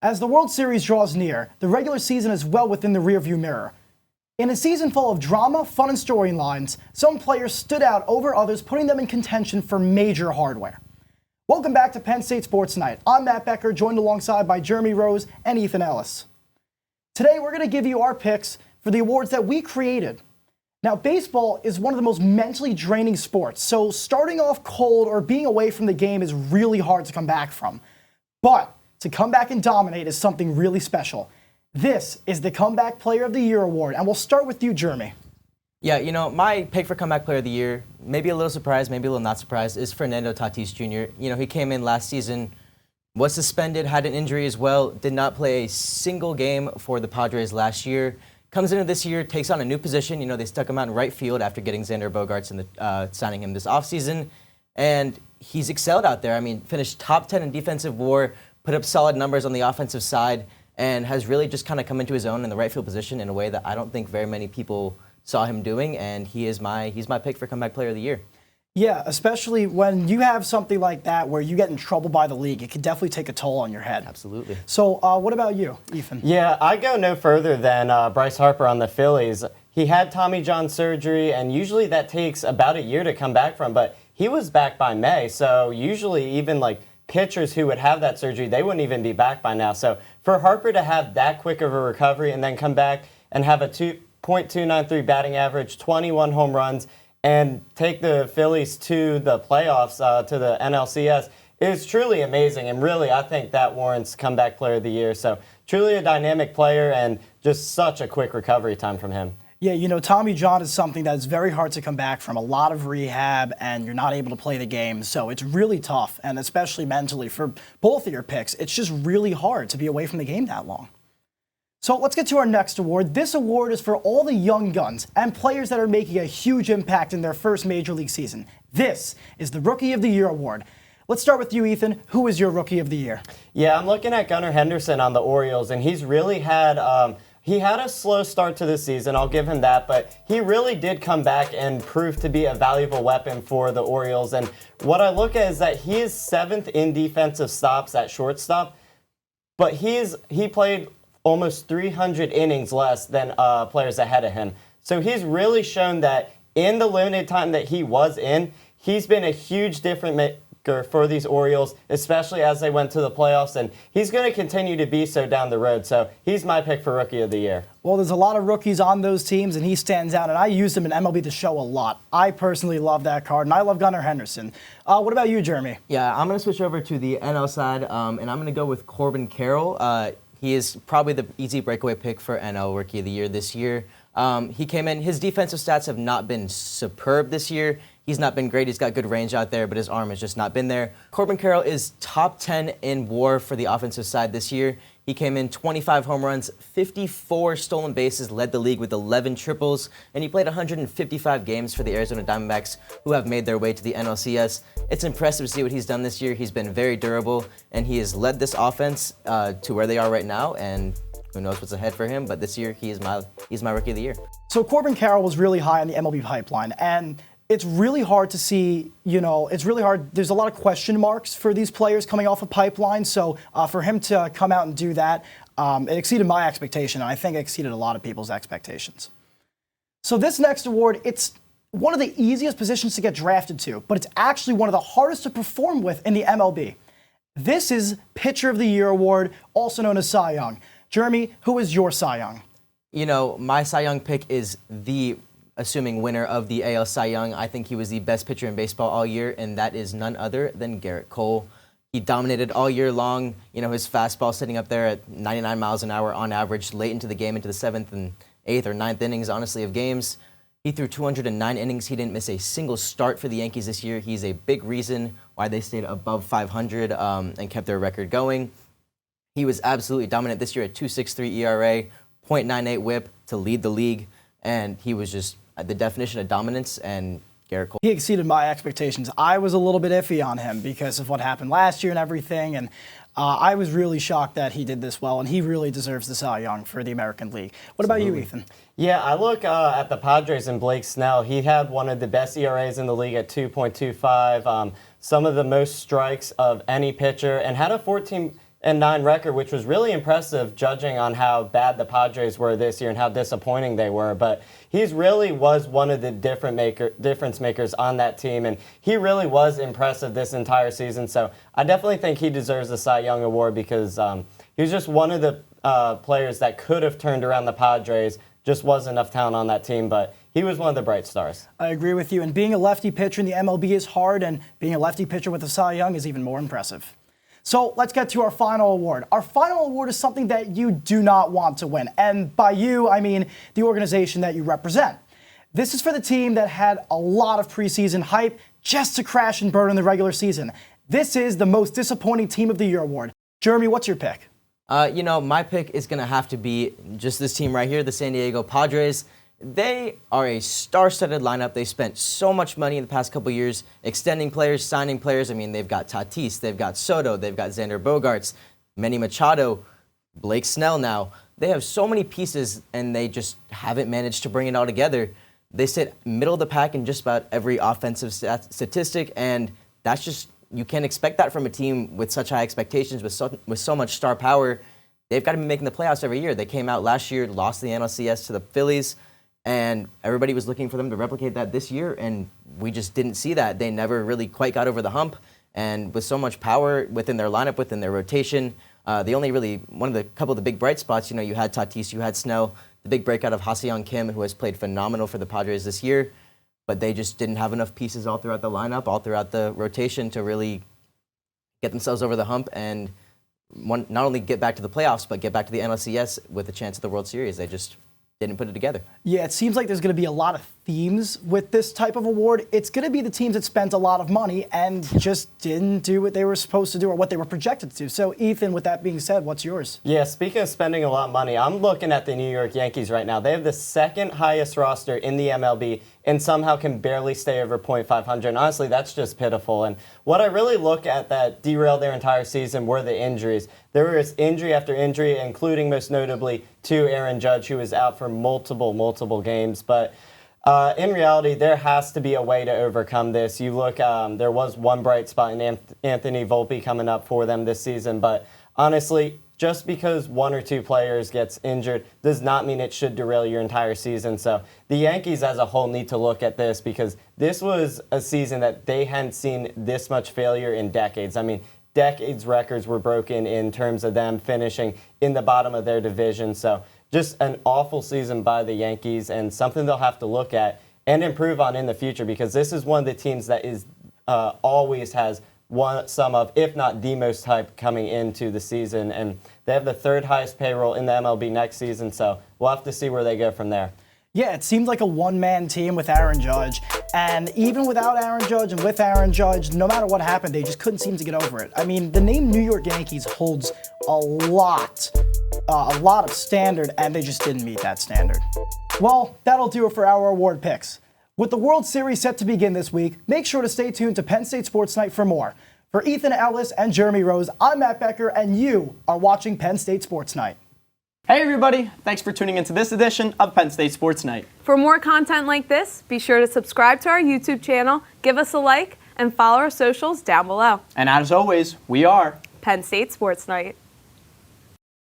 As the World Series draws near, the regular season is well within the rearview mirror. In a season full of drama, fun, and storylines, some players stood out over others, putting them in contention for major hardware. Welcome back to Penn State Sports Night. I'm Matt Becker, joined alongside by Jeremy Rose and Ethan Ellis. Today, we're going to give you our picks for the awards that we created. Now, baseball is one of the most mentally draining sports, so starting off cold or being away from the game is really hard to come back from. But to come back and dominate is something really special. This is the Comeback Player of the Year award, and we'll start with you, Jeremy. Yeah, my pick for Comeback Player of the Year, maybe a little surprised, maybe a little not surprised, is Fernando Tatis Jr. He came in last season, was suspended, had an injury as well, did not play a single game for the Padres last year. Comes into this year, takes on a new position. They stuck him out in right field after getting Xander Bogaerts and signing him this offseason. And he's excelled out there. Finished top 10 in defensive WAR, put up solid numbers on the offensive side, and has really just kind of come into his own in the right field position in a way that I don't think very many people saw him doing. And he's my pick for Comeback Player of the Year. Yeah, especially when you have something like that where you get in trouble by the league, it can definitely take a toll on your head. Absolutely. So what about you, Ethan? Yeah, I go no further than Bryce Harper on the Phillies. He had Tommy John surgery, and usually that takes about a year to come back from, but he was back by May, so usually even pitchers who would have that surgery, they wouldn't even be back by now. So for Harper to have that quick of a recovery and then come back and have a .293 batting average, 21 home runs, and take the Phillies to the playoffs, to the NLCS, is truly amazing. And really, I think that warrants Comeback Player of the Year. So truly a dynamic player and just such a quick recovery time from him. Yeah, Tommy John is something that's very hard to come back from. A lot of rehab, and you're not able to play the game. So it's really tough, and especially mentally for both of your picks. It's just really hard to be away from the game that long. So let's get to our next award. This award is for all the young guns and players that are making a huge impact in their first Major League season. This is the Rookie of the Year award. Let's start with you, Ethan. Who is your Rookie of the Year? Yeah, I'm looking at Gunnar Henderson on the Orioles, and he's really had he had a slow start to the season, I'll give him that, but he really did come back and prove to be a valuable weapon for the Orioles. And what I look at is that he is 7th in defensive stops at shortstop, but he played almost 300 innings less than players ahead of him. So he's really shown that in the limited time that he was in, he's been a huge difference maker for these Orioles, especially as they went to the playoffs, and he's going to continue to be so down the road. So he's my pick for Rookie of the Year. Well, there's a lot of rookies on those teams, and he stands out, and I use him in MLB The Show a lot. I personally love that card, and I love Gunnar Henderson. What about you, Jeremy? Yeah, I'm going to switch over to the NL side, and I'm going to go with Corbin Carroll. He is probably the easy breakaway pick for NL Rookie of the Year this year. He came in, his defensive stats have not been superb this year. He's not been great. He's got good range out there, but his arm has just not been there. Corbin Carroll is top 10 in WAR for the offensive side this year. He came in 25 home runs, 54 stolen bases, led the league with 11 triples, and he played 155 games for the Arizona Diamondbacks, who have made their way to the NLCS. It's impressive to see what he's done this year. He's been very durable, and he has led this offense to where they are right now, and who knows what's ahead for him, but this year he's my Rookie of the Year. So Corbin Carroll was really high on the MLB pipeline, and it's really hard to see, it's really hard. There's a lot of question marks for these players coming off a pipeline. So for him to come out and do that, it exceeded my expectation. And I think it exceeded a lot of people's expectations. So this next award, it's one of the easiest positions to get drafted to, but it's actually one of the hardest to perform with in the MLB. This is Pitcher of the Year award, also known as Cy Young. Jeremy, who is your Cy Young? My Cy Young pick is the assuming winner of the AL Cy Young. I think he was the best pitcher in baseball all year, and that is none other than Garrett Cole. He dominated all year long. His fastball sitting up there at 99 miles an hour on average late into the game, into the 7th and 8th or 9th innings, honestly, of games. He threw 209 innings. He didn't miss a single start for the Yankees this year. He's a big reason why they stayed above 500 and kept their record going. He was absolutely dominant this year at 2.63 ERA, .98 WHIP to lead the league, and he was just the definition of dominance, and Garrett Cole. He exceeded my expectations. I was a little bit iffy on him because of what happened last year and everything, and I was really shocked that he did this well, and he really deserves the Cy Young for the American League. What about you, Ethan? Yeah, I look at the Padres and Blake Snell. He had one of the best ERAs in the league at 2.25, some of the most strikes of any pitcher, and had a 14 9 record, which was really impressive judging on how bad the Padres were this year and how disappointing they were. But he's really was one of the difference makers on that team, and he really was impressive this entire season. So I definitely think he deserves the Cy Young Award because he was just one of the players that could have turned around the Padres. Just wasn't enough talent on that team, but he was one of the bright stars. I agree with you. And being a lefty pitcher in the MLB is hard, and being a lefty pitcher with a Cy Young is even more impressive. So let's get to our final award. Our final award is something that you do not want to win. And by you, I mean the organization that you represent. This is for the team that had a lot of preseason hype just to crash and burn in the regular season. This is the most disappointing team of the year award. Jeremy, what's your pick? My pick is going to have to be just this team right here, the San Diego Padres. They are a star-studded lineup. They spent so much money in the past couple years extending players, signing players. I mean, they've got Tatis, they've got Soto, they've got Xander Bogaerts, Manny Machado, Blake Snell now. They have so many pieces, and they just haven't managed to bring it all together. They sit middle of the pack in just about every offensive statistic, and that's just, you can't expect that from a team with such high expectations, with so much star power. They've got to be making the playoffs every year. They came out last year, lost the NLCS to the Phillies, and everybody was looking for them to replicate that this year, and we just didn't see that. They never really quite got over the hump, and with so much power within their lineup, within their rotation, the only really, one of the couple of the big bright spots, you had Tatis, you had Snell, the big breakout of Ha-Seong Kim, who has played phenomenal for the Padres this year, but they just didn't have enough pieces all throughout the lineup, all throughout the rotation to really get themselves over the hump and not only get back to the playoffs, but get back to the NLCS with a chance at the World Series. They just didn't put it together. Yeah, it seems like there's going to be a lot of themes with this type of award. It's going to be the teams that spent a lot of money and just didn't do what they were supposed to do or what they were projected to do. So, Ethan, with that being said, what's yours? Yeah, speaking of spending a lot of money, I'm looking at the New York Yankees right now. They have the second highest roster in the MLB and somehow can barely stay over .500. And honestly, that's just pitiful. And what I really look at that derailed their entire season were the injuries. There was injury after injury, including most notably to Aaron Judge, who was out for multiple games. But in reality, there has to be a way to overcome this. You look, there was one bright spot in Anthony Volpe coming up for them this season. But honestly, just because one or two players gets injured does not mean it should derail your entire season. So the Yankees as a whole need to look at this because this was a season that they hadn't seen this much failure in decades. I mean, decades records were broken in terms of them finishing in the bottom of their division. So just an awful season by the Yankees and something they'll have to look at and improve on in the future because this is one of the teams that is always has some of, if not the most hype coming into the season. And they have the third highest payroll in the MLB next season, so we'll have to see where they go from there. Yeah, it seemed like a one-man team with Aaron Judge. And even without Aaron Judge and with Aaron Judge, no matter what happened, they just couldn't seem to get over it. I mean, the name New York Yankees holds a lot of standard, and they just didn't meet that standard. Well, that'll do it for our award picks. With the World Series set to begin this week, make sure to stay tuned to Penn State Sports Night for more. For Ethan Ellis and Jeremy Rose, I'm Matt Becker, and you are watching Penn State Sports Night. Hey everybody, thanks for tuning into this edition of Penn State Sports Night. For more content like this, be sure to subscribe to our YouTube channel, give us a like, and follow our socials down below. And as always, we are Penn State Sports Night.